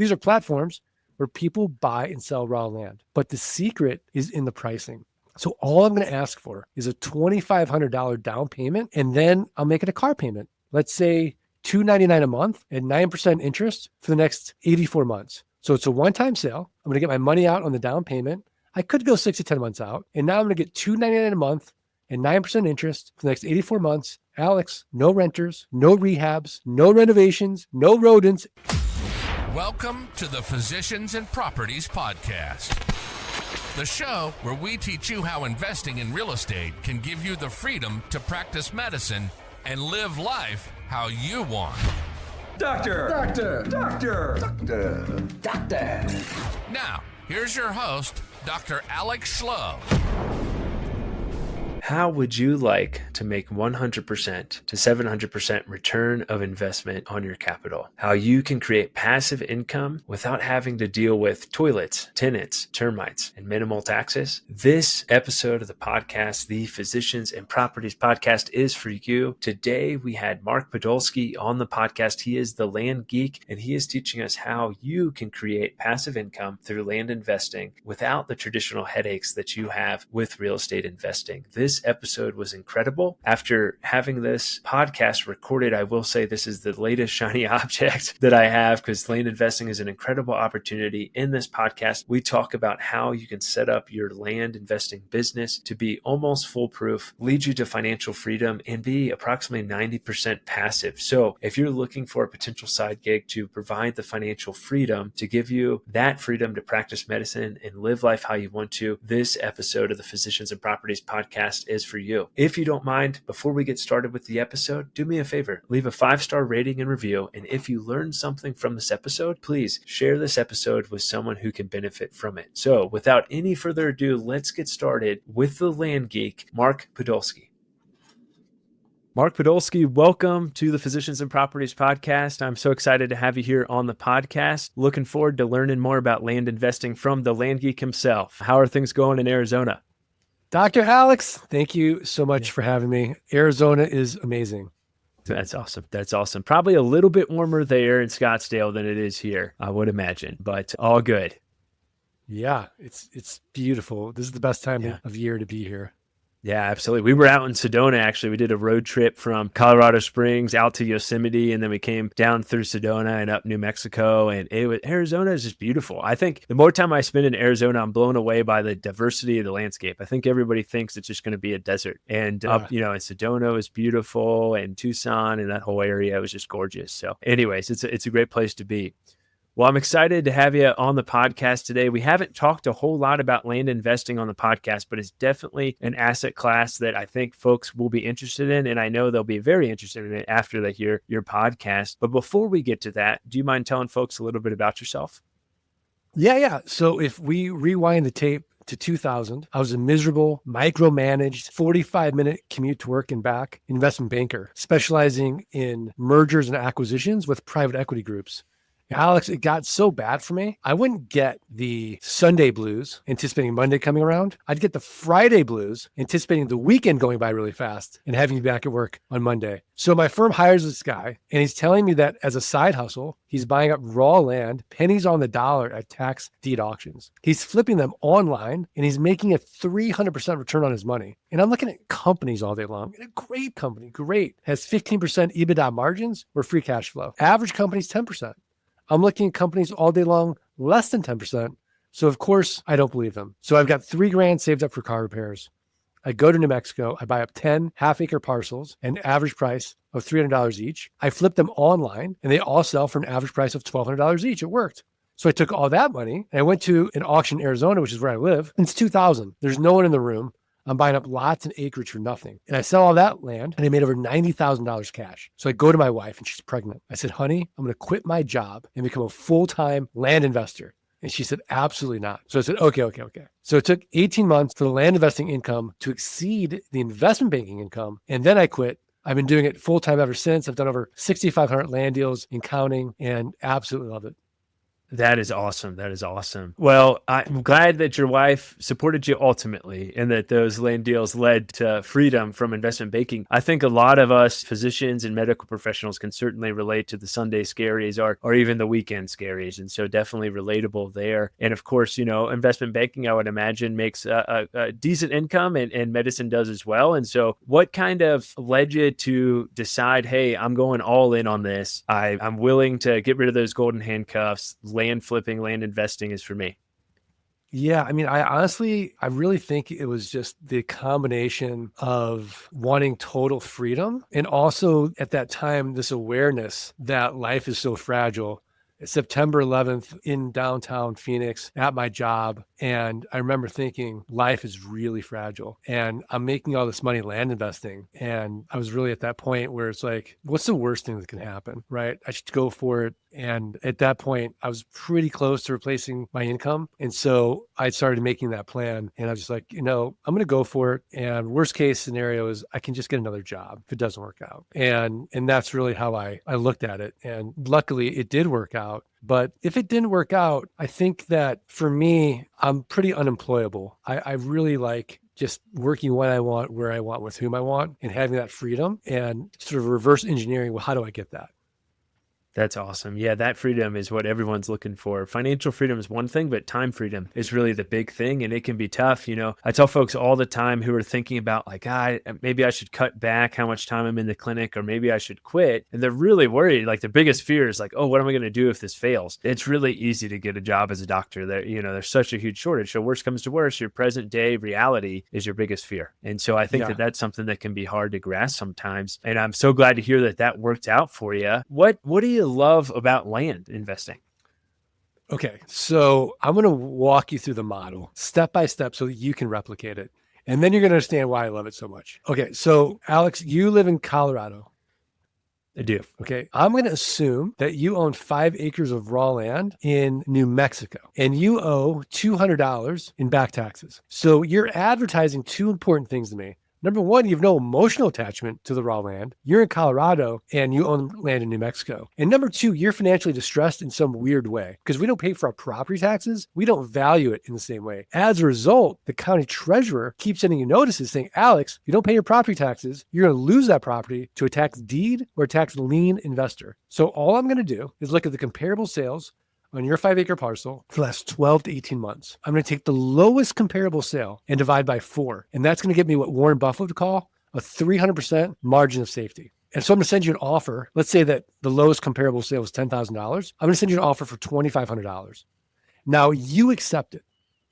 These are platforms where people buy and sell raw land. But the secret is in the pricing. So all I'm going to ask for is a $2,500 down payment, and then I'll make it a car payment. Let's say $299 a month at 9% interest for the next 84 months. So it's a one-time sale. I'm going to get my money out on the down payment. I could go 6 to 10 months out. And now I'm going to get $299 a month and 9% interest for the next 84 months. Alex, no renters, no rehabs, no renovations, no rodents. Welcome to the Physicians and Properties Podcast, the show where we teach you how investing in real estate can give you the freedom to practice medicine and live life how you want. Doctor! Now, here's your host, Dr. Alex Schloe. How would you like to make 100% to 700% return of investment on your capital? How you can create passive income without having to deal with toilets, tenants, termites, and minimal taxes? This episode of the podcast, the Physicians and Properties Podcast, is for you. Today, we had Mark Podolsky on the podcast. He is the Land Geek, and he is teaching us how you can create passive income through land investing without the traditional headaches that you have with real estate investing. This episode was incredible. After having this podcast recorded, I will say this is the latest shiny object that I have, because land investing is an incredible opportunity. In this podcast, we talk about how you can set up your land investing business to be almost foolproof, lead you to financial freedom, and be approximately 90% passive. So if you're looking for a potential side gig to provide the financial freedom to give you that freedom to practice medicine and live life how you want to, this episode of the Physicians and Properties Podcast is for you. If you don't mind, before we get started with the episode, do me a favor, leave a 5-star rating and review. And if you learned something from this episode, please share this episode with someone who can benefit from it. So without any further ado, let's get started with the Land Geek, Mark Podolsky. Mark Podolsky, welcome to the Physicians and Properties Podcast. I'm so excited to have you here on the podcast. Looking forward to learning more about land investing from the Land Geek himself. How are things going in Arizona? Dr. Alex, thank you so much for having me. Arizona is amazing. That's awesome. That's awesome. Probably a little bit warmer there in Scottsdale than it is here, I would imagine, but all good. Yeah, it's beautiful. This is the best time of year to be here. Yeah, absolutely. We were out in Sedona, actually. We did a road trip from Colorado Springs out to Yosemite, and then we came down through Sedona and up New Mexico. And Arizona is just beautiful. I think the more time I spend in Arizona, I'm blown away by the diversity of the landscape. I think everybody thinks it's just going to be a desert. And up, in Sedona is beautiful, and Tucson and that whole area was just gorgeous. So anyways, it's a great place to be. Well, I'm excited to have you on the podcast today. We haven't talked a whole lot about land investing on the podcast, but it's definitely an asset class that I think folks will be interested in, and I know they'll be very interested in it after they hear your podcast. But before we get to that, do you mind telling folks a little bit about yourself? Yeah. So if we rewind the tape to 2000, I was a miserable, micromanaged 45-minute commute to work and back investment banker, specializing in mergers and acquisitions with private equity groups. Alex, it got so bad for me. I wouldn't get the Sunday blues, anticipating Monday coming around. I'd get the Friday blues, anticipating the weekend going by really fast and having to be back at work on Monday. So my firm hires this guy, and he's telling me that as a side hustle, he's buying up raw land, pennies on the dollar at tax deed auctions. He's flipping them online, and he's making a 300% return on his money. And I'm looking at companies all day long. And a great company, has 15% EBITDA margins or free cash flow. Average company's 10%. I'm looking at companies all day long, less than 10%. So of course, I don't believe them. So I've got $3,000 saved up for car repairs. I go to New Mexico. I buy up 10 half-acre parcels, an average price of $300 each. I flip them online, and they all sell for an average price of $1,200 each. It worked. So I took all that money, and I went to an auction in Arizona, which is where I live. And it's 2000. There's no one in the room. I'm buying up lots and acreage for nothing. And I sell all that land, and I made over $90,000 cash. So I go to my wife, and she's pregnant. I said, honey, I'm going to quit my job and become a full-time land investor. And she said, absolutely not. So I said, okay. So it took 18 months for the land investing income to exceed the investment banking income. And then I quit. I've been doing it full-time ever since. I've done over 6,500 land deals and counting, and absolutely love it. That is awesome. That is awesome. Well, I'm glad that your wife supported you ultimately and that those land deals led to freedom from investment banking. I think a lot of us physicians and medical professionals can certainly relate to the Sunday scaries or even the weekend scaries. And so definitely relatable there. And of course, investment banking, I would imagine, makes a decent income and medicine does as well. And so what kind of led you to decide, hey, I'm going all in on this. I'm willing to get rid of those golden handcuffs. Land flipping, land investing is for me. Yeah, I mean, I really think it was just the combination of wanting total freedom and also at that time, this awareness that life is so fragile. September 11th in downtown Phoenix at my job. And I remember thinking life is really fragile and I'm making all this money land investing. And I was really at that point where it's like, what's the worst thing that can happen, right? I should go for it. And at that point, I was pretty close to replacing my income. And so I started making that plan and I was just like, I'm going to go for it. And worst case scenario is I can just get another job if it doesn't work out. And that's really how I looked at it. And luckily it did work out. But if it didn't work out, I think that for me, I'm pretty unemployable. I really like just working when I want, where I want, with whom I want, and having that freedom and sort of reverse engineering. Well, how do I get that? That's awesome. Yeah, that freedom is what everyone's looking for. Financial freedom is one thing, but time freedom is really the big thing. And it can be tough. I tell folks all the time who are thinking about like, maybe I should cut back how much time I'm in the clinic, or maybe I should quit. And they're really worried. Like their biggest fear is like, oh, what am I going to do if this fails? It's really easy to get a job as a doctor. There's such a huge shortage. So worst comes to worst, your present day reality is your biggest fear. And so I think that that's something that can be hard to grasp sometimes. And I'm so glad to hear that worked out for you. What do you love about land investing? Okay, so I'm going to walk you through the model step by step so that you can replicate it. And then you're going to understand why I love it so much. Okay, so Alex, you live in Colorado. I do. Okay, I'm going to assume that you own 5 acres of raw land in New Mexico and you owe $200 in back taxes. So you're advertising 2 important things to me. Number one, you have no emotional attachment to the raw land. You're in Colorado and you own land in New Mexico. And number 2, you're financially distressed in some weird way because we don't pay for our property taxes. We don't value it in the same way. As a result, the county treasurer keeps sending you notices saying, Alex, you don't pay your property taxes, you're going to lose that property to a tax deed or a tax lien investor. So all I'm going to do is look at the comparable sales on your 5-acre parcel for the last 12 to 18 months. I'm going to take the lowest comparable sale and divide by 4. And that's going to give me what Warren Buffett would call a 300% margin of safety. And so I'm going to send you an offer. Let's say that the lowest comparable sale was $10,000. I'm going to send you an offer for $2,500. Now you accept it.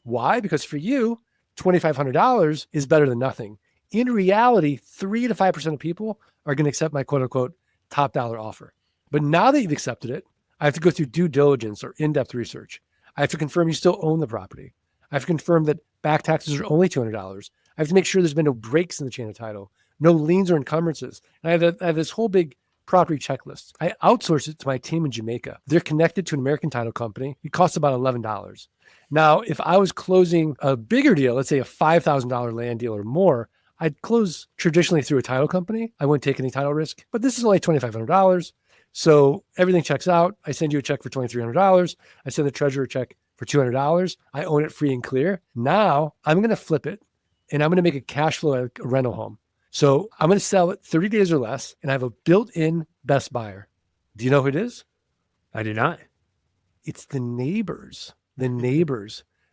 Why? Because for you, $2,500 is better than nothing. In reality, 3 to 5% of people are going to accept my quote unquote top dollar offer. But now that you've accepted it, I have to go through due diligence or in-depth research. I have to confirm you still own the property. I have to confirm that back taxes are only $200. I have to make sure there's been no breaks in the chain of title, no liens or encumbrances. And I have this whole big property checklist. I outsource it to my team in Jamaica. They're connected to an American title company. It costs about $11. Now, if I was closing a bigger deal, let's say a $5,000 land deal or more, I'd close traditionally through a title company. I wouldn't take any title risk, but this is only $2,500. So everything checks out. I send you a check for $2,300. I send the treasurer a check for $200. I own it free and clear. Now I'm going to flip it and I'm going to make a cash flow at a rental home. So I'm going to sell it 30 days or less and I have a built-in best buyer. Do you know who it is? I do not. It's the neighbors.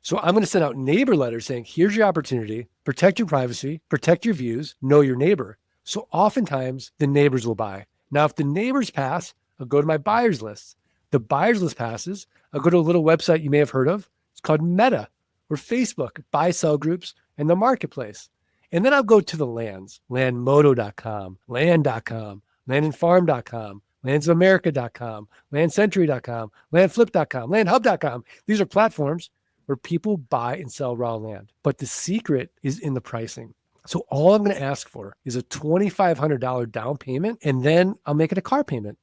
So I'm going to send out neighbor letters saying, here's your opportunity, protect your privacy, protect your views, know your neighbor. So oftentimes the neighbors will buy. Now, if the neighbors pass, I'll go to my buyers list. The buyers list passes, I'll go to a little website you may have heard of. It's called Meta or Facebook, buy-sell groups, and the marketplace. And then I'll go to the lands, landmodo.com, land.com, landandfarm.com, landsamerica.com, landcentury.com, landflip.com, landhub.com. These are platforms where people buy and sell raw land. But the secret is in the pricing. So all I'm going to ask for is a $2,500 down payment, and then I'll make it a car payment.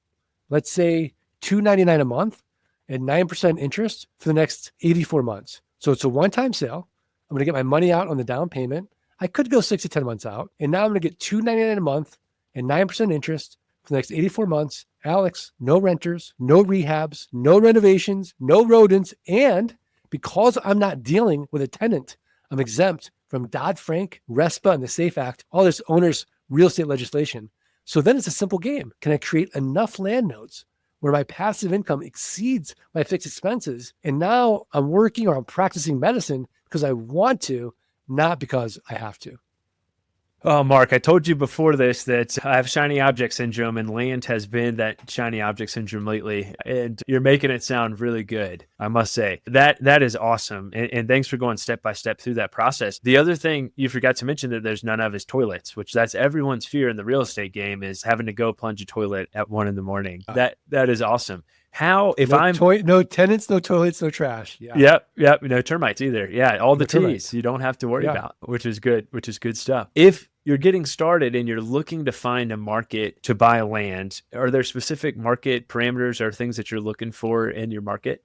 Let's say $299 a month and 9% interest for the next 84 months. So it's a one-time sale. I'm going to get my money out on the down payment. I could go 6 to 10 months out, and now I'm going to get $299 a month and 9% interest for the next 84 months. Alex, no renters, no rehabs, no renovations, no rodents. And because I'm not dealing with a tenant, I'm exempt from Dodd-Frank, RESPA, and the SAFE Act, all this owner's real estate legislation. So then it's a simple game. Can I create enough land notes where my passive income exceeds my fixed expenses? And now I'm working or I'm practicing medicine because I want to, not because I have to. Oh, Mark, I told you before this that I have shiny object syndrome, and land has been that shiny object syndrome lately. And you're making it sound really good, I must say. That is awesome. And thanks for going step by step through that process. The other thing you forgot to mention that there's none of is toilets, which that's everyone's fear in the real estate game, is having to go plunge a toilet at 1 a.m. That is awesome. How, if no tenants, no toilets, no trash. Yeah. Yep. No termites either. Yeah. All the termites T's you don't have to worry about, which is good stuff. If you're getting started and you're looking to find a market to buy land, are there specific market parameters or things that you're looking for in your market?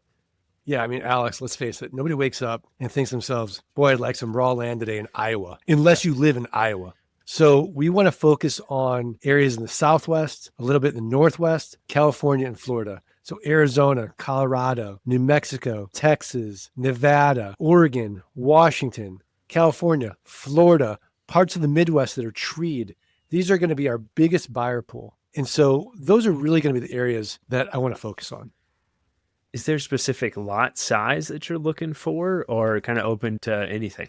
Yeah, I mean, Alex, let's face it. Nobody wakes up and thinks to themselves, boy, I'd like some raw land today in Iowa, unless you live in Iowa. So we want to focus on areas in the Southwest, a little bit in the Northwest, California and Florida. So Arizona, Colorado, New Mexico, Texas, Nevada, Oregon, Washington, California, Florida, parts of the Midwest that are treed. These are going to be our biggest buyer pool. And so those are really going to be the areas that I want to focus on. Is there specific lot size that you're looking for, or kind of open to anything?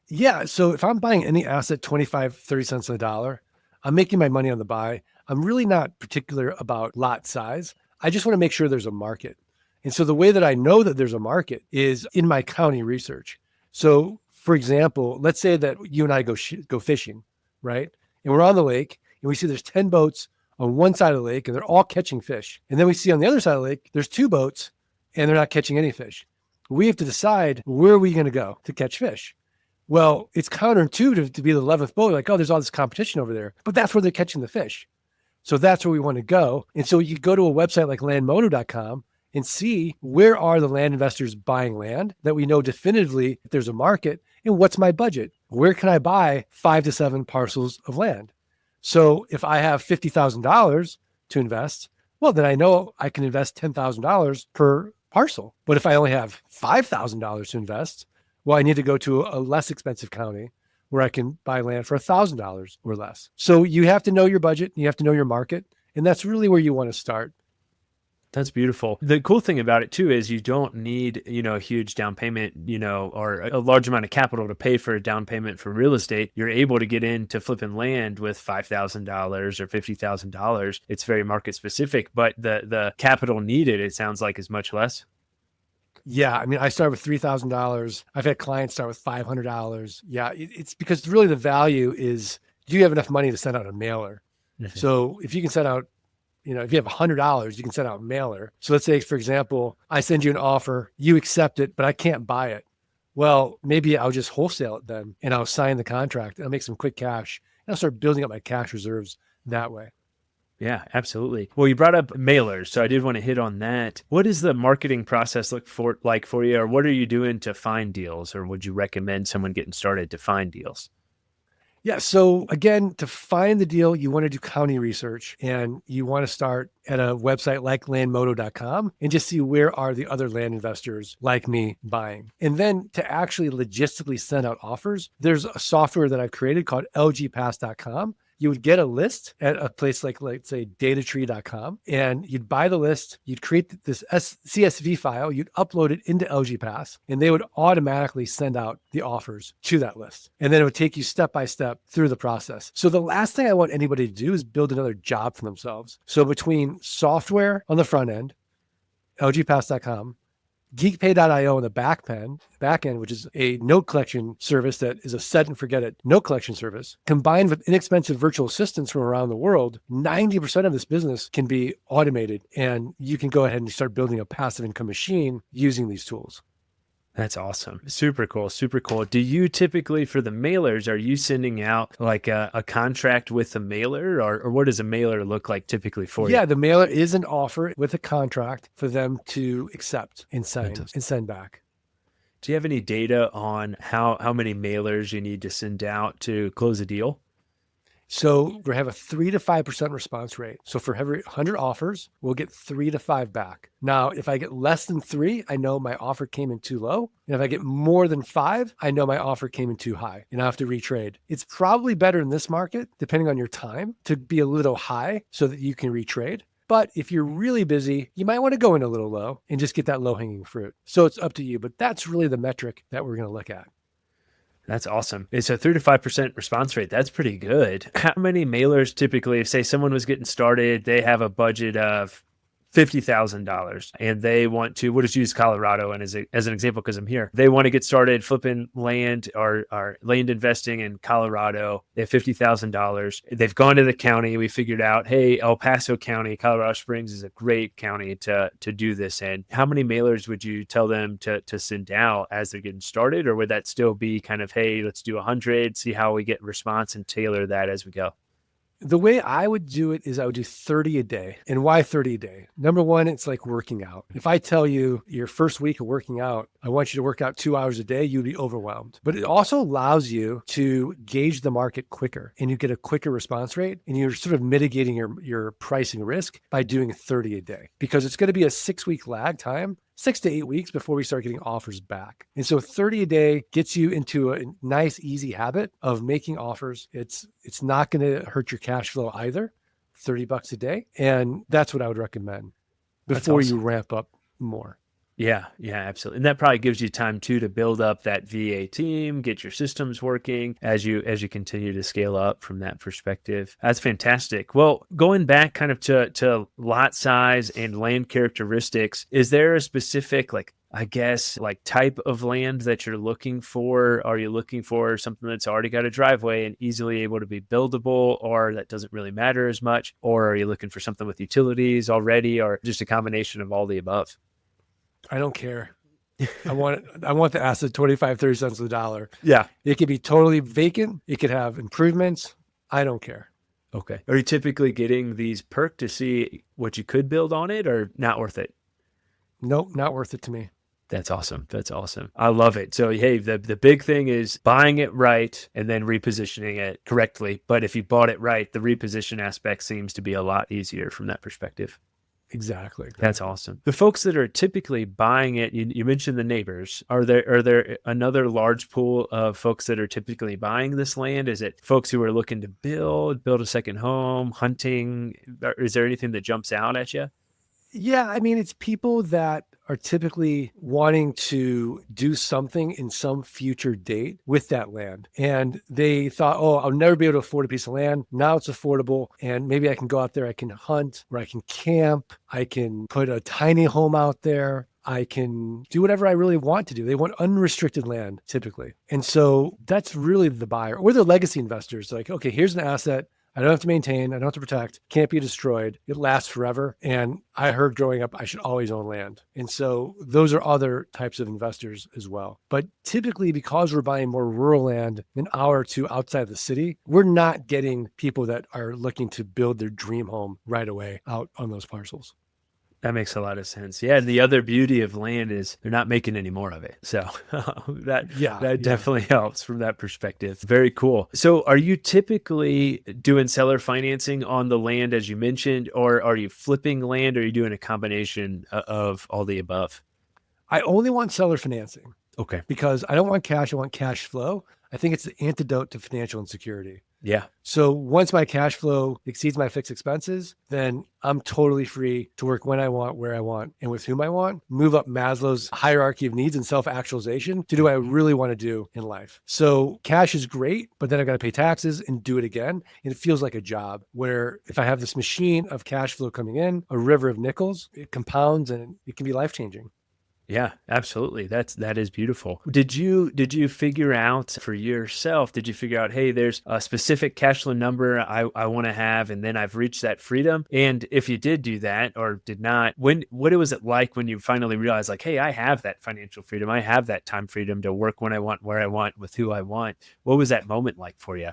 Yeah. So if I'm buying any asset, 25, 30 cents on the dollar, I'm making my money on the buy. I'm really not particular about lot size. I just want to make sure there's a market. And so the way that I know that there's a market is in my county research. So for example, let's say that you and I go fishing, right? And we're on the lake and we see there's 10 boats on one side of the lake and they're all catching fish. And then we see on the other side of the lake, there's 2 boats and they're not catching any fish. We have to decide, where are we going to go to catch fish? Well, it's counterintuitive to be the 11th boat. Like, oh, there's all this competition over there, but that's where they're catching the fish. So that's where we want to go. And so you go to a website like landmodo.com and see, where are the land investors buying land that we know definitively if there's a market, and what's my budget? Where can I buy 5 to 7 parcels of land? So if I have $50,000 to invest, well, then I know I can invest $10,000 per parcel. But if I only have $5,000 to invest, well, I need to go to a less expensive county where I can buy land for $1,000 or less. So you have to know your budget, you have to know your market, and that's really where you want to start. That's beautiful. The cool thing about it too is you don't need, a huge down payment, or a large amount of capital to pay for a down payment for real estate. You're able to get into flipping land with $5,000 or $50,000. It's very market specific, but the capital needed, it sounds like, is much less. Yeah. I mean, I started with $3,000. I've had clients start with $500. Yeah. It's because really the value is, do you have enough money to send out a mailer? Mm-hmm. So if you can send out, if you have $100, you can send out a mailer. So let's say, for example, I send you an offer, you accept it, but I can't buy it. Well, maybe I'll just wholesale it then, and I'll sign the contract and I'll make some quick cash, and I'll start building up my cash reserves that way. Yeah, absolutely. Well, you brought up mailers, so I did want to hit on that. What does the marketing process look like for you, or what are you doing to find deals, or would you recommend someone getting started to find deals? Yeah. So again, to find the deal, you want to do county research, and you want to start at a website like landmodo.com and just see, where are the other land investors like me buying. And then to actually logistically send out offers, there's a software that I've created called lgpass.com. You would get a list at a place like, let's say, datatree.com, and you'd buy the list, you'd create this CSV file, you'd upload it into LGPass, and they would automatically send out the offers to that list. And then it would take you step by step through the process. So the last thing I want anybody to do is build another job for themselves. So between software on the front end, lgpass.com, geekpay.io on the back end, which is a note collection service that is a set and forget it note collection service, combined with inexpensive virtual assistants from around the world, 90% of this business can be automated, and you can go ahead and start building a passive income machine using these tools. That's awesome. Super cool. Super cool. Do you typically, for the mailers, are you sending out like a contract with the mailer, or what does a mailer look like typically for you? Yeah, the mailer is an offer with a contract for them to accept and sign and send back. Do you have any data on how many mailers you need to send out to close a deal? So we have a 3 to 5% response rate. So for every 100 offers, we'll get 3 to 5 back. Now, if I get less than 3, I know my offer came in too low. And if I get more than 5, I know my offer came in too high and I have to retrade. It's probably better in this market, depending on your time, to be a little high so that you can retrade. But if you're really busy, you might want to go in a little low and just get that low hanging fruit. So it's up to you, but that's really the metric that we're going to look at. That's awesome. It's a 3 to 5% response rate. That's pretty good. How many mailers typically, if say someone was getting started, they have a budget of $50,000 and they want to, we'll just use Colorado and as an example, because I'm here, they want to get started flipping land or land investing in Colorado. They have $50,000. They've gone to the county. We figured out, hey, El Paso County, Colorado Springs is a great county to do this in. How many mailers would you tell them to send out as they're getting started? Or would that still be kind of, hey, let's do 100, see how we get response and tailor that as we go? The way I would do it is I would do 30 a day. And why 30 a day? Number one, it's like working out. If I tell you your first week of working out, I want you to work out 2 hours a day, you'd be overwhelmed. But it also allows you to gauge the market quicker and you get a quicker response rate and you're sort of mitigating your pricing risk by doing 30 a day because it's going to be a 6-week lag time. 6 to 8 weeks before we start getting offers back. And so 30 a day gets you into a nice, easy habit of making offers. It's not going to hurt your cash flow either, $30 a day. And that's what I would recommend before you ramp up more. Yeah, absolutely. And that probably gives you time too to build up that VA team, get your systems working as you continue to scale up from that perspective. That's fantastic. Well, going back kind of to lot size and land characteristics, is there a specific type of land that you're looking for? Are you looking for something that's already got a driveway and easily able to be buildable, or that doesn't really matter as much? Or are you looking for something with utilities already, or just a combination of all the above? I don't care. I want the asset 25, 30 cents on the dollar. Yeah. It could be totally vacant. It could have improvements. I don't care. Okay. Are you typically getting these perked to see what you could build on it, or not worth it? Nope, not worth it to me. That's awesome. That's awesome. I love it. So, hey, the big thing is buying it right and then repositioning it correctly. But if you bought it right, the reposition aspect seems to be a lot easier from that perspective. Exactly. That's awesome. The folks that are typically buying it, you mentioned the neighbors. Are there another large pool of folks that are typically buying this land? Is it folks who are looking to build a second home, hunting? Is there anything that jumps out at you? Yeah, I mean, it's people that are typically wanting to do something in some future date with that land. And they thought, oh, I'll never be able to afford a piece of land. Now it's affordable. And maybe I can go out there, I can hunt, or I can camp. I can put a tiny home out there. I can do whatever I really want to do. They want unrestricted land typically. And so that's really the buyer or the legacy investors. Like, okay, here's an asset. I don't have to maintain. I don't have to protect. Can't be destroyed. It lasts forever. And I heard growing up, I should always own land. And so those are other types of investors as well. But typically, because we're buying more rural land an hour or two outside the city, we're not getting people that are looking to build their dream home right away out on those parcels. That makes a lot of sense. Yeah. And the other beauty of land is they're not making any more of it. So that definitely helps from that perspective. Very cool. So are you typically doing seller financing on the land, as you mentioned, or are you flipping land, or are you doing a combination of all the above? I only want seller financing. Okay. Because I don't want cash. I want cash flow. I think it's the antidote to financial insecurity. Yeah. So once my cash flow exceeds my fixed expenses, then I'm totally free to work when I want, where I want, and with whom I want, move up Maslow's hierarchy of needs and self-actualization to do what I really want to do in life. So cash is great, but then I've got to pay taxes and do it again. And it feels like a job where if I have this machine of cash flow coming in, a river of nickels, it compounds and it can be life-changing. Yeah, absolutely. That is beautiful. Did you figure out for yourself, hey, there's a specific cash flow number I want to have, and then I've reached that freedom? And if you did do that or did not, what was it like when you finally realized, like, hey, I have that financial freedom. I have that time freedom to work when I want, where I want, with who I want. What was that moment like for you?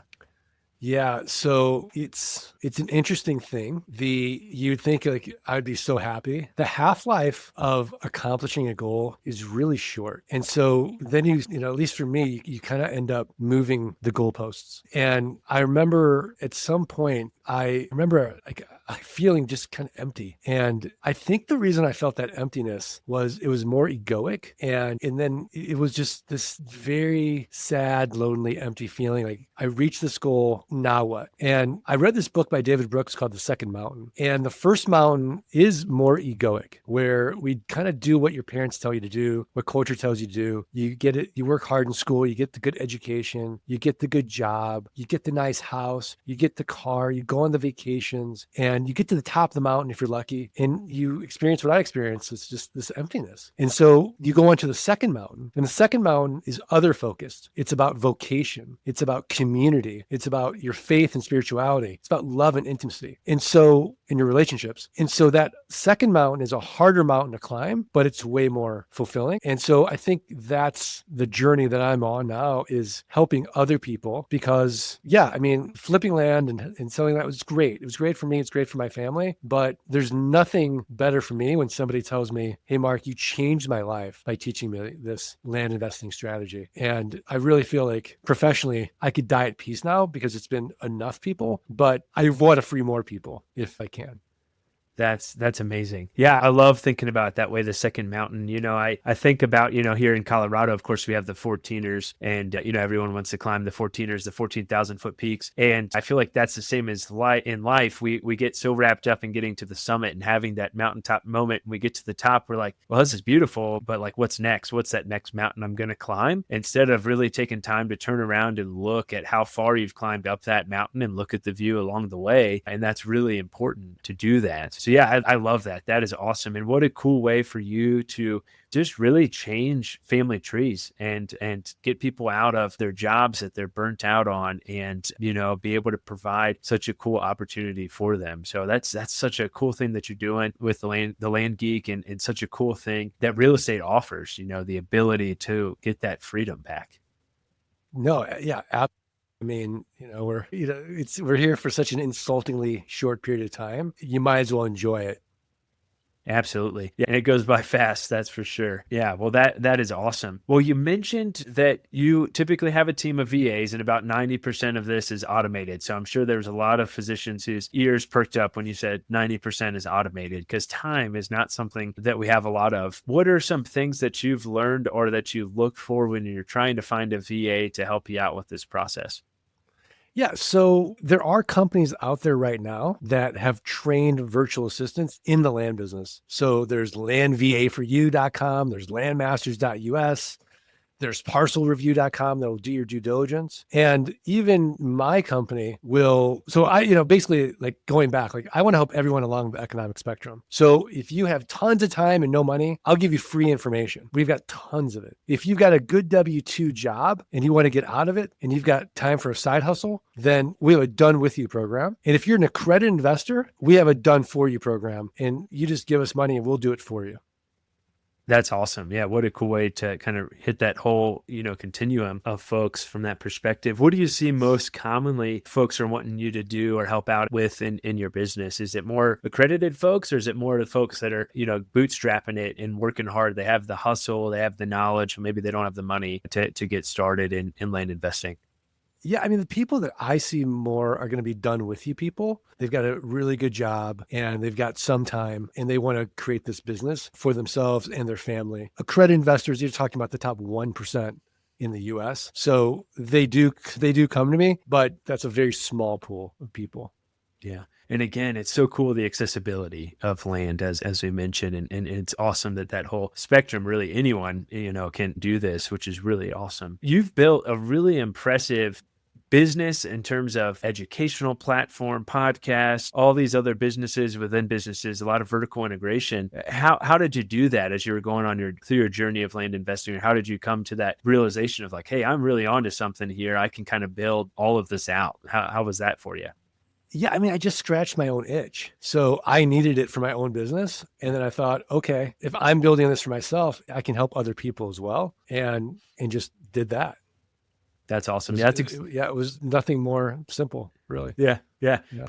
Yeah, so it's an interesting thing. You'd think like I'd be so happy. The half-life of accomplishing a goal is really short. And so then at least for me, you kind of end up moving the goalposts. And I remember at some point, I remember like feeling just kind of empty. And I think the reason I felt that emptiness was it was more egoic. And then it was just this very sad, lonely, empty feeling. Like I reached this goal, now what? And I read this book by David Brooks called The Second Mountain. And the first mountain is more egoic, where we kind of do what your parents tell you to do, what culture tells you to do. You get it, you work hard in school, you get the good education, you get the good job, you get the nice house, you get the car, you go on the vacations, and you get to the top of the mountain if you're lucky, and you experience what I experienced. It's just this emptiness. And so you go on to the second mountain, and the second mountain is other focused. It's about vocation. It's about community. It's about your faith and spirituality. It's about love and intimacy. And so in your relationships. And so that second mountain is a harder mountain to climb, but it's way more fulfilling. And so I think that's the journey that I'm on now, is helping other people, because flipping land and selling that was great. It was great for me. It's great for my family, but there's nothing better for me when somebody tells me, hey, Mark, you changed my life by teaching me this land investing strategy. And I really feel like professionally, I could die at peace now because it's been enough people, but I want to free more people if I can. That's amazing. Yeah, I love thinking about it that way, the second mountain. I think about, here in Colorado, of course, we have the 14ers, and, everyone wants to climb the 14ers, the 14,000 foot peaks. And I feel like that's the same as in life. We get so wrapped up in getting to the summit and having that mountaintop moment. And we get to the top, we're like, well, this is beautiful, but like, what's next? What's that next mountain I'm going to climb? Instead of really taking time to turn around and look at how far you've climbed up that mountain and look at the view along the way. And that's really important to do that. So yeah, I love that. That is awesome. And what a cool way for you to just really change family trees and get people out of their jobs that they're burnt out on, and, be able to provide such a cool opportunity for them. So that's such a cool thing that you're doing with the Land Geek, and such a cool thing that real estate offers, the ability to get that freedom back. No, yeah, we're here for such an insultingly short period of time. You might as well enjoy it. Absolutely. Yeah, and it goes by fast, that's for sure. Yeah, well, that is awesome. Well, you mentioned that you typically have a team of VAs, and about 90% of this is automated. So I'm sure there's a lot of physicians whose ears perked up when you said 90% is automated, because time is not something that we have a lot of. What are some things that you've learned or that you look for when you're trying to find a VA to help you out with this process? Yeah, so there are companies out there right now that have trained virtual assistants in the land business. So there's landvaforyou.com, there's landmasters.us, there's parcelreview.com that'll do your due diligence. And even my company will, so I, basically like going back, like I want to help everyone along the economic spectrum. So if you have tons of time and no money, I'll give you free information. We've got tons of it. If you've got a good W-2 job and you want to get out of it and you've got time for a side hustle, then we have a done with you program. And if you're an accredited investor, we have a done for you program, and you just give us money and we'll do it for you. That's awesome. Yeah. What a cool way to kind of hit that whole, continuum of folks from that perspective. What do you see most commonly folks are wanting you to do or help out with in your business? Is it more accredited folks, or is it more the folks that are, bootstrapping it and working hard? They have the hustle, they have the knowledge, maybe they don't have the money to get started in land investing. Yeah, the people that I see more are going to be done with you people. They've got a really good job and they've got some time and they want to create this business for themselves and their family. Accredited investors, you're talking about the top 1% in the US. So they do come to me, but that's a very small pool of people. Yeah. And again, it's so cool, the accessibility of land, as we mentioned, and it's awesome that whole spectrum, really anyone, can do this, which is really awesome. You've built a really impressive business in terms of educational platform, podcasts, all these other businesses within businesses, a lot of vertical integration. How did you do that as you were going through your journey of land investing? Or how did you come to that realization of like, hey, I'm really onto something here. I can kind of build all of this out. How was that for you? Yeah, I just scratched my own itch. So I needed it for my own business. And then I thought, okay, if I'm building this for myself, I can help other people as well. And just did that. That's awesome. It was nothing more simple, really. Yeah.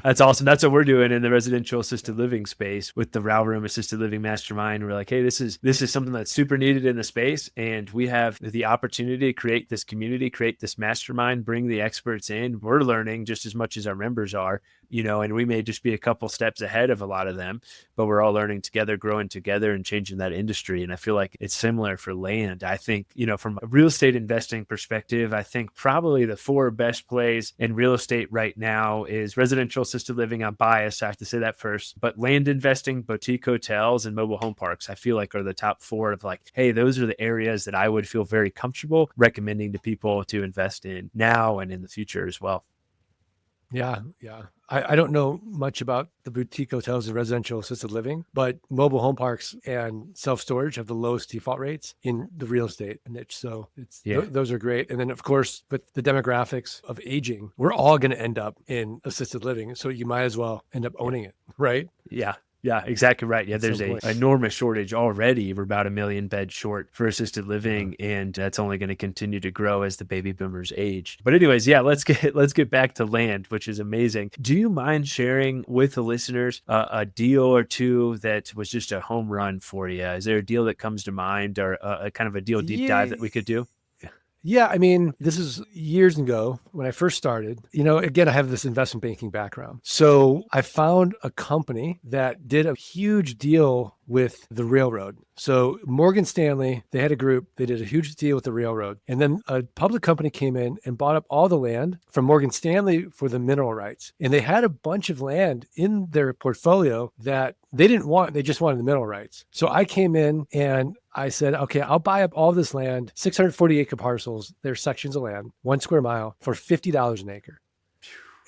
That's awesome. That's what we're doing in the residential assisted living space with the Row Room Assisted Living Mastermind. We're like, hey, this is something that's super needed in the space, and we have the opportunity to create this community, create this mastermind, bring the experts in. We're learning just as much as our members are, and we may just be a couple steps ahead of a lot of them, but we're all learning together, growing together, and changing that industry. And I feel like it's similar for land. I think, from a real estate investing perspective, I think probably the 4 best plays in real estate right now is residential assisted living. I'm biased, I have to say that first, but land investing, boutique hotels, and mobile home parks, I feel like are the top 4 of like, hey, those are the areas that I would feel very comfortable recommending to people to invest in now and in the future as well. Yeah. I don't know much about the boutique hotels and residential assisted living, but mobile home parks and self-storage have the lowest default rates in the real estate niche. So those are great. And then, of course, with the demographics of aging, we're all going to end up in assisted living. So you might as well end up owning it, right? Yeah, exactly right. Yeah, there's an enormous shortage already. We're about 1 million beds short for assisted living, and that's only going to continue to grow as the baby boomers age. But anyways, let's get back to land, which is amazing. Do you mind sharing with the listeners a deal or two that was just a home run for you? Is there a deal that comes to mind, or a kind of a deal deep dive that we could do? Yeah, I mean, this is years ago when I first started. Again, I have this investment banking background. So I found a company that did a huge deal with the railroad. So Morgan Stanley, they had a group, they did a huge deal with the railroad. And then a public company came in and bought up all the land from Morgan Stanley for the mineral rights. And they had a bunch of land in their portfolio that they didn't want, they just wanted the mineral rights. So I came in and I said, okay, I'll buy up all this land, 640 acre parcels, there's sections of land, 1 square mile for $50 an acre.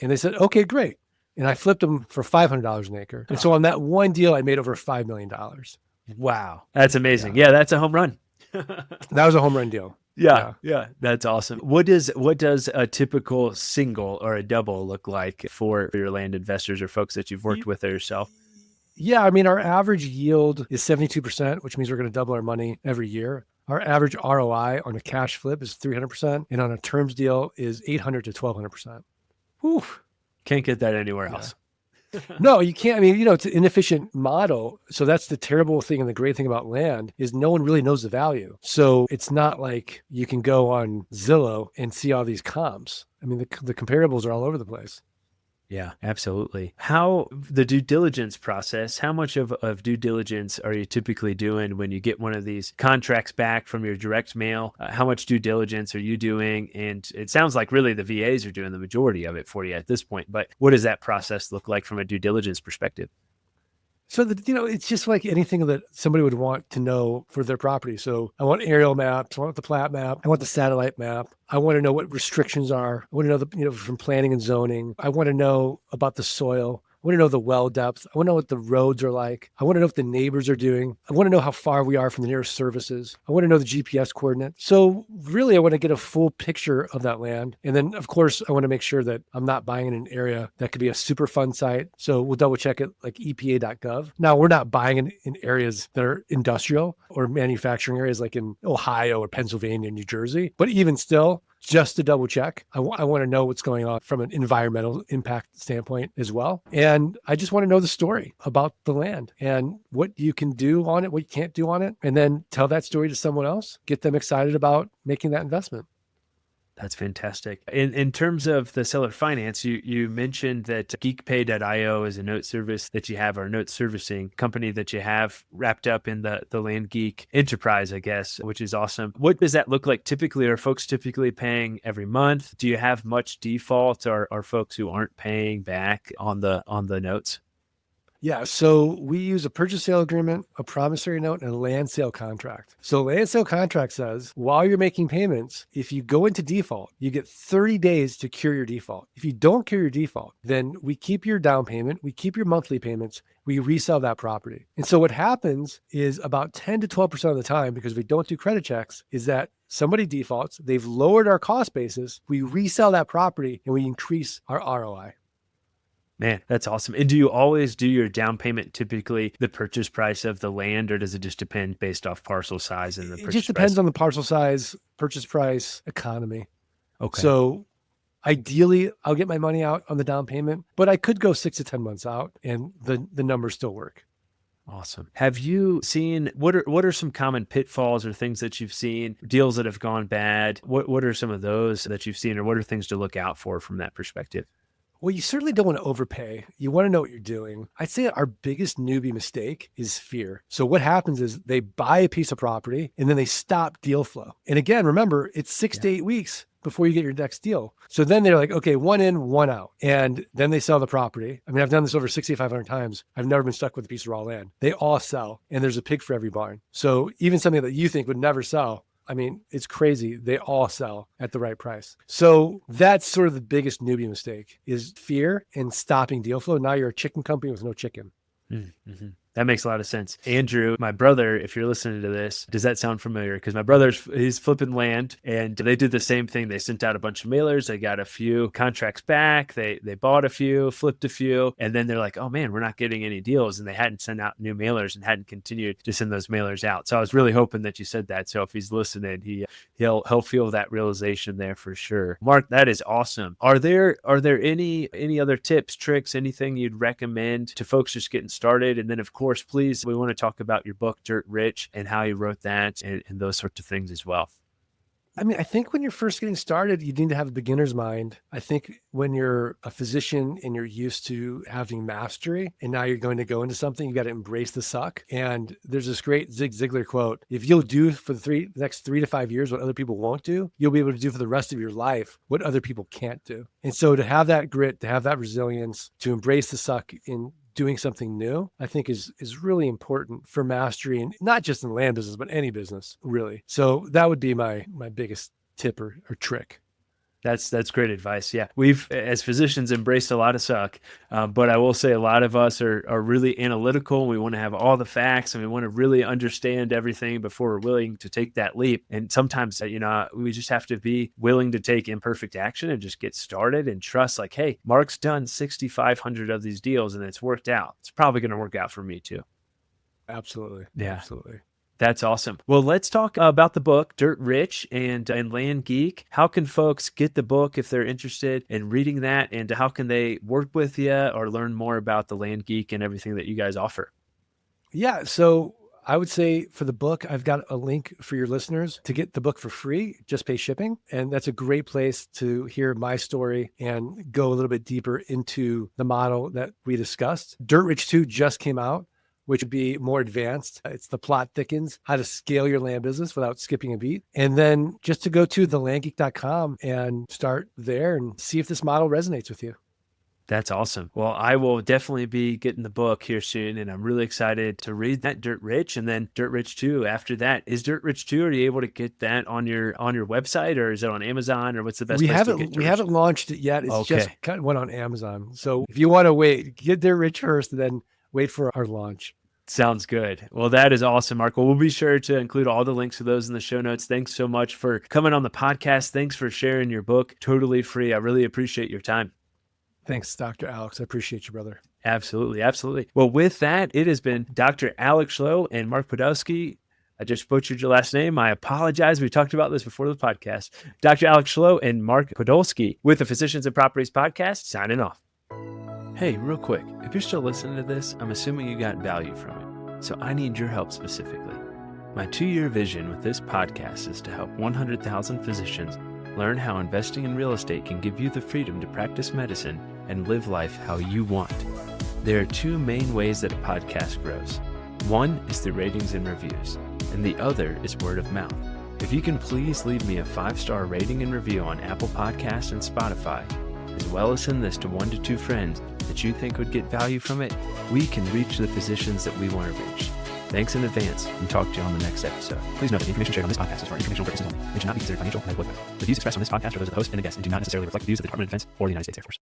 And they said, okay, great. And I flipped them for $500 an acre. And so on that one deal, I made over $5 million. Wow. That's amazing. Yeah, that's a home run. That was a home run deal. Yeah, that's awesome. What does a typical single or a double look like for your land investors or folks that you've worked with or yourself? Yeah, I mean, our average yield is 72%, which means we're going to double our money every year. Our average ROI on a cash flip is 300%, and on a terms deal is 800 to 1,200%. Whew. Can't get that anywhere else. No, you can't. I mean, it's an inefficient model. So that's the terrible thing. And the great thing about land is no one really knows the value. So it's not like you can go on Zillow and see all these comps. I mean, the comparables are all over the place. Yeah, absolutely. How the due diligence process, how much of due diligence are you typically doing when you get one of these contracts back from your direct mail? How much due diligence are you doing? And it sounds like really the VAs are doing the majority of it for you at this point, but what does that process look like from a due diligence perspective? So, it's just like anything that somebody would want to know for their property. So I want aerial maps. I want the plat map. I want the satellite map. I want to know what restrictions are. I want to know from planning and zoning. I want to know about the soil. I want to know the well depth. I want to know what the roads are like. I want to know what the neighbors are doing. I want to know how far we are from the nearest services. I want to know the GPS coordinates. So really, I want to get a full picture of that land. And then, of course, I want to make sure that I'm not buying in an area that could be a super fun site. So we'll double check it like EPA.gov. Now, we're not buying in areas that are industrial or manufacturing areas like in Ohio or Pennsylvania, New Jersey. But even still, just to double check, I want to know what's going on from an environmental impact standpoint as well. And I just want to know the story about the land and what you can do on it, what you can't do on it, and then tell that story to someone else, get them excited about making that investment. That's fantastic. In terms of the seller finance, you mentioned that geekpay.io is a note service that you have, or note servicing company that you have wrapped up in the Land Geek enterprise, I guess, which is awesome. What does that look like typically? Are folks typically paying every month? Do you have much default, or are folks who aren't paying back on the notes? Yeah, so we use a purchase sale agreement, a promissory note, and a land sale contract. So land sale contract says, while you're making payments, if you go into default, you get 30 days to cure your default. If you don't cure your default, then we keep your down payment, we keep your monthly payments, we resell that property. And so what happens is about 10 to 12% of the time, because we don't do credit checks, is that somebody defaults, they've lowered our cost basis, we resell that property, and we increase our ROI. Man, that's awesome. And do you always do your down payment typically the purchase price of the land, or does it just depend based off parcel size and the purchase price? It just depends on the parcel size, purchase price, economy. Okay. So ideally, I'll get my money out on the down payment, but I could go 6 to 10 months out and the numbers still work. Awesome. Have you seen, what are some common pitfalls or things that you've seen, deals that have gone bad? What are some of those that you've seen, or what are things to look out for from that perspective? Well, you certainly don't want to overpay. You want to know what you're doing. I'd say our biggest newbie mistake is fear. So what happens is they buy a piece of property and then they stop deal flow. And again, remember, it's 6 to 8 weeks before you get your next deal. So then they're like, okay, one in, one out. And then they sell the property. I mean, I've done this over 6,500 times. I've never been stuck with a piece of raw land. They all sell, and there's a pig for every barn. So even something that you think would never sell, I mean, it's crazy. They all sell at the right price. So that's sort of the biggest newbie mistake is fear and stopping deal flow. Now you're a chicken company with no chicken. Mm-hmm. That makes a lot of sense. Andrew, my brother, if you're listening to this, does that sound familiar? Because my he's flipping land, and they did the same thing. They sent out a bunch of mailers. They got a few contracts back. They bought a few, flipped a few, and then they're like, oh man, we're not getting any deals. And they hadn't sent out new mailers and hadn't continued to send those mailers out. So I was really hoping that you said that. So if he's listening, he'll feel that realization there for sure. Mark, that is awesome. Are there any other tips, tricks, anything you'd recommend to folks just getting started? And then of course, please, we want to talk about your book, Dirt Rich, and how you wrote that and those sorts of things as well. I mean, I think when you're first getting started, you need to have a beginner's mind. I think when you're a physician and you're used to having mastery and now you're going to go into something, you got to embrace the suck. And there's this great Zig Ziglar quote, if you'll do for the next 3 to 5 years what other people won't do, you'll be able to do for the rest of your life what other people can't do. And so to have that grit, to have that resilience, to embrace the suck in doing something new, I think is really important for mastery, and not just in the land business, but any business really. So that would be my biggest tip or trick. That's great advice. Yeah. We've, as physicians, embraced a lot of suck. But I will say a lot of us are really analytical. We want to have all the facts and we want to really understand everything before we're willing to take that leap. And sometimes, we just have to be willing to take imperfect action and just get started and trust like, hey, Mark's done 6,500 of these deals and it's worked out. It's probably going to work out for me too. Absolutely. Yeah. Absolutely. That's awesome. Well, let's talk about the book, Dirt Rich and Land Geek. How can folks get the book if they're interested in reading that? And how can they work with you or learn more about the Land Geek and everything that you guys offer? Yeah. So I would say for the book, I've got a link for your listeners to get the book for free, just pay shipping. And that's a great place to hear my story and go a little bit deeper into the model that we discussed. Dirt Rich 2 just came out, which would be more advanced. It's the plot thickens, how to scale your land business without skipping a beat. And then just to go to thelandgeek.com and start there and see if this model resonates with you. That's awesome. Well, I will definitely be getting the book here soon, and I'm really excited to read that Dirt Rich and then Dirt Rich 2 after that. Is Dirt Rich 2, are you able to get that on your website, or is it on Amazon, or what's the best place to get We haven't launched it yet. It's okay. Just kind of went on Amazon. So if you want to wait, get Dirt Rich first and then wait for our launch. Sounds good. Well, that is awesome, Mark. Well, we'll be sure to include all the links to those in the show notes. Thanks so much for coming on the podcast. Thanks for sharing your book. Totally free. I really appreciate your time. Thanks, Dr. Alex. I appreciate you, brother. Absolutely. Absolutely. Well, with that, it has been Dr. Alex Schloe and Mark Podolsky. I just butchered your last name. I apologize. We talked about this before the podcast. Dr. Alex Schloe and Mark Podolsky with the Physicians and Properties podcast, signing off. Hey, real quick, if you're still listening to this, I'm assuming you got value from it. So I need your help specifically. My 2-year vision with this podcast is to help 100,000 physicians learn how investing in real estate can give you the freedom to practice medicine and live life how you want. There are 2 main ways that a podcast grows. One is through ratings and reviews, and the other is word of mouth. If you can please leave me a 5-star rating and review on Apple Podcasts and Spotify, as well as send this to 1 to 2 friends that you think would get value from it, we can reach the physicians that we want to reach. Thanks in advance, and talk to you on the next episode. Please note that the information shared on this podcast is for informational purposes only and should not be considered financial or medical advice. The views expressed on this podcast are those of the host and the guest and do not necessarily reflect the views of the Department of Defense or the United States Air Force.